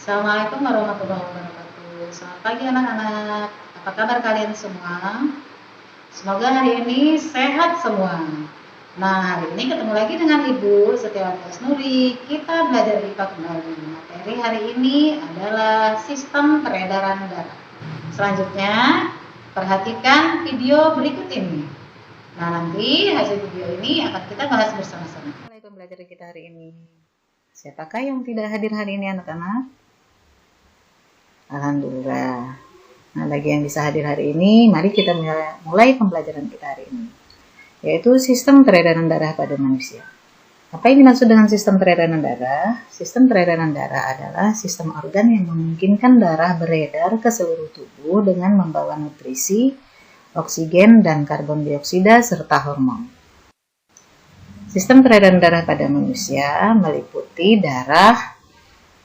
Assalamualaikum warahmatullahi wabarakatuh. Selamat pagi anak-anak. Apa kabar kalian semua? Semoga hari ini sehat semua. Nah, hari ini ketemu lagi dengan Ibu Setiawati Asnuri. Kita belajar IPA kembali. Materi hari ini adalah sistem peredaran darah. Selanjutnya, perhatikan video berikut ini. Nah, nanti hasil video ini akan kita bahas bersama-sama. Mulai pembelajaran kita hari ini. Siapakah yang tidak hadir hari ini anak-anak? Alhamdulillah. Nah, bagi yang bisa hadir hari ini, mari kita mulai pembelajaran kita hari ini, yaitu sistem peredaran darah pada manusia. Apa yang dimaksud dengan sistem peredaran darah? Sistem peredaran darah adalah sistem organ yang memungkinkan darah beredar ke seluruh tubuh dengan membawa nutrisi, oksigen, dan karbon dioksida, serta hormon. Sistem peredaran darah pada manusia meliputi darah,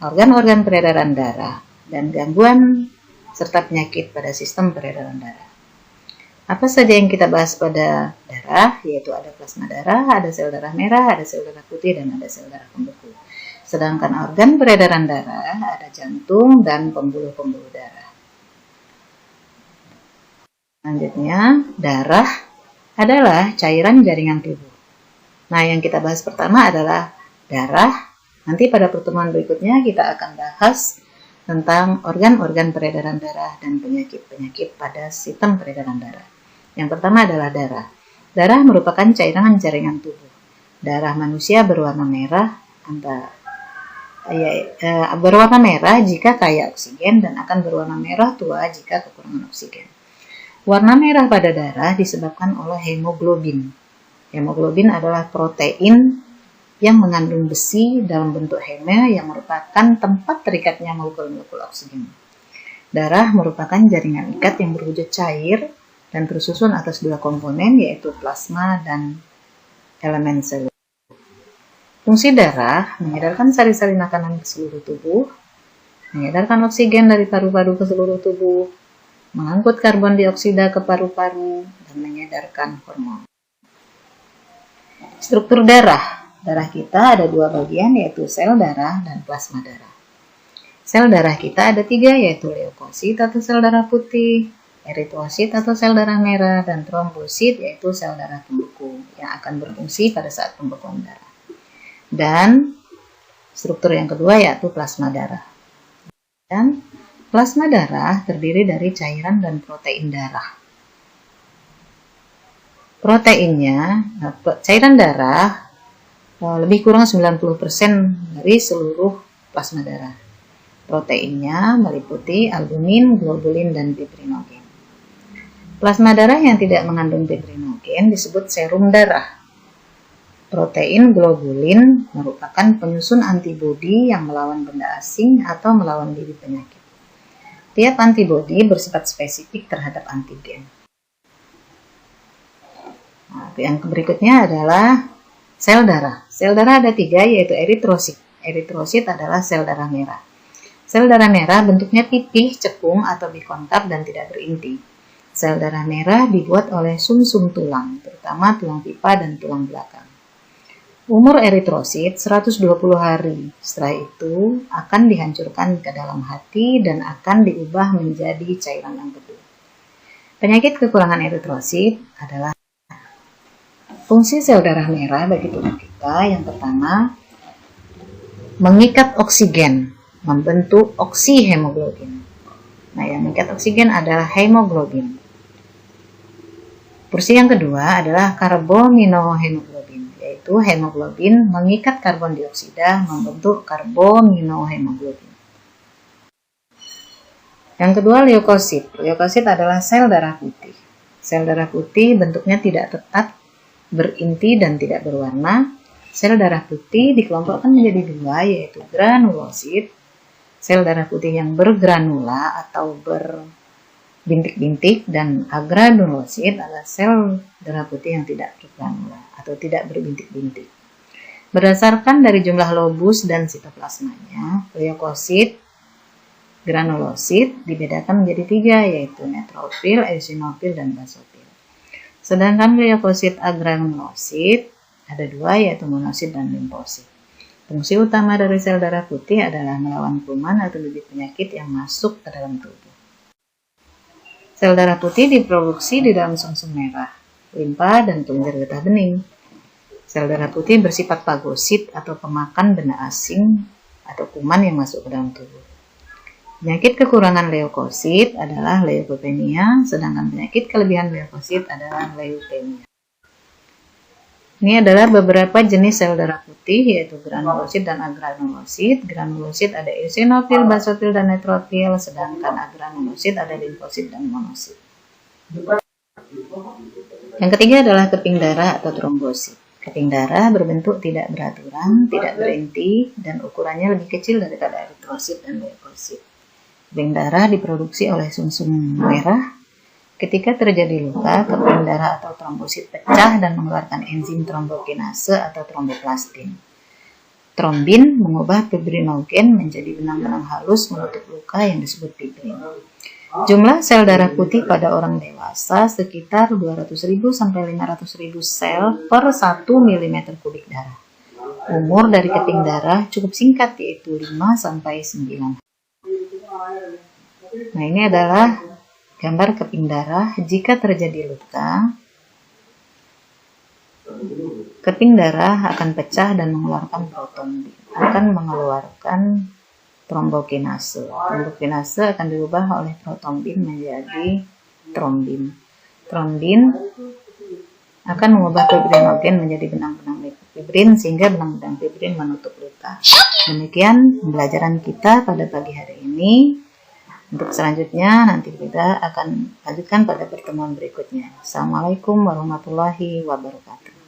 organ-organ peredaran darah, dan gangguan serta penyakit pada sistem peredaran darah. Apa saja yang kita bahas pada darah, yaitu ada plasma darah, ada sel darah merah, ada sel darah putih, dan ada sel darah pembeku. Sedangkan organ peredaran darah ada jantung dan pembuluh-pembuluh darah. Selanjutnya, darah adalah cairan jaringan tubuh. Nah, yang kita bahas pertama adalah darah. Nanti pada pertemuan berikutnya kita akan bahas tentang organ-organ peredaran darah dan penyakit-penyakit pada sistem peredaran darah. Yang pertama adalah darah. Darah merupakan cairan jaringan tubuh. Darah manusia berwarna merah berwarna merah jika kaya oksigen dan akan berwarna merah tua jika kekurangan oksigen. Warna merah pada darah disebabkan oleh hemoglobin. Hemoglobin adalah protein yang mengandung besi dalam bentuk heme yang merupakan tempat terikatnya molekul-molekul oksigen. Darah merupakan jaringan ikat yang berwujud cair dan tersusun atas dua komponen, yaitu plasma dan elemen seluler. Fungsi darah mengedarkan sari-sari makanan ke seluruh tubuh, mengedarkan oksigen dari paru-paru ke seluruh tubuh, mengangkut karbon dioksida ke paru-paru, dan mengedarkan hormon. Struktur darah. Darah kita ada dua bagian, yaitu sel darah dan plasma darah. Sel darah kita ada tiga, yaitu leukosit atau sel darah putih, eritrosit atau sel darah merah, dan trombosit yaitu sel darah pembeku yang akan berfungsi pada saat pembekuan darah. Dan struktur yang kedua yaitu plasma darah. Dan plasma darah terdiri dari cairan dan protein darah. Proteinnya, cairan darah lebih kurang 90% dari seluruh plasma darah. Proteinnya meliputi albumin, globulin, dan fibrinogen. Plasma darah yang tidak mengandung fibrinogen disebut serum darah. Protein globulin merupakan penyusun antibodi yang melawan benda asing atau melawan diri penyakit. Tiap antibodi bersifat spesifik terhadap antigen. Nah, yang berikutnya adalah sel darah. Sel darah ada tiga, yaitu eritrosit. Eritrosit adalah sel darah merah. Sel darah merah bentuknya pipih, cekung, atau bikonkav dan tidak berinti. Sel darah merah dibuat oleh sum-sum tulang, terutama tulang pipa dan tulang belakang. Umur eritrosit 120 hari. Setelah itu akan dihancurkan ke dalam hati dan akan diubah menjadi cairan yang beku. Penyakit kekurangan eritrosit adalah fungsi sel darah merah bagi tubuh kita. Yang pertama, mengikat oksigen, membentuk oksihemoglobin. Nah, yang mengikat oksigen adalah hemoglobin. Fungsi yang kedua adalah karbaminohemoglobin, yaitu hemoglobin mengikat karbon dioksida membentuk karbaminohemoglobin. Yang kedua, leukosit. Leukosit adalah sel darah putih. Sel darah putih bentuknya tidak tetap, berinti, dan tidak berwarna. Sel darah putih dikelompokkan menjadi dua, yaitu granulosit, sel darah putih yang bergranula atau berbintik-bintik, dan agranulosit adalah sel darah putih yang tidak bergranula atau tidak berbintik-bintik. Berdasarkan dari jumlah lobus dan sitoplasmanya, leukosit, granulosit dibedakan menjadi tiga, yaitu neutrofil, eosinofil, dan basofil. Sedangkan leukosit agranulosit ada dua, yaitu monosit dan limfosit. Fungsi utama dari sel darah putih adalah melawan kuman atau bibit penyakit yang masuk ke dalam tubuh. Sel darah putih diproduksi di dalam sumsum merah, limpa, dan kelenjar getah bening. Sel darah putih bersifat fagosit atau pemakan benda asing atau kuman yang masuk ke dalam tubuh. Penyakit kekurangan leukosit adalah leukopenia, sedangkan penyakit kelebihan leukosit adalah leukemia. Ini adalah beberapa jenis sel darah putih, yaitu granulosit dan agranulosit. Granulosit ada eosinofil, basofil, dan neutrofil, sedangkan agranulosit ada limfosit dan monosit. Yang ketiga adalah keping darah atau trombosit. Keping darah berbentuk tidak beraturan, tidak berinti, dan ukurannya lebih kecil daripada eritrosit dan leukosit. Keping darah diproduksi oleh sumsum merah. Ketika terjadi luka, keping darah atau trombosit pecah dan mengeluarkan enzim trombokinase atau tromboplastin. Trombin mengubah fibrinogen menjadi benang-benang halus menutup luka yang disebut fibrin. Jumlah sel darah putih pada orang dewasa sekitar 200.000 sampai 500.000 sel per 1 mm kubik darah. Umur dari keping darah cukup singkat, yaitu 5 sampai 9 hari. Nah, ini adalah gambar keping darah. Jika terjadi luka, keping darah akan pecah dan mengeluarkan protombin, akan mengeluarkan trombokinase. Trombokinase akan diubah oleh protombin menjadi trombin. Trombin akan mengubah fibrinogen menjadi benang-benang fibrin sehingga benang-benang fibrin menutup luka. Demikian pembelajaran kita pada pagi hari ini. Untuk selanjutnya nanti kita akan lanjutkan pada pertemuan berikutnya. Assalamualaikum warahmatullahi wabarakatuh.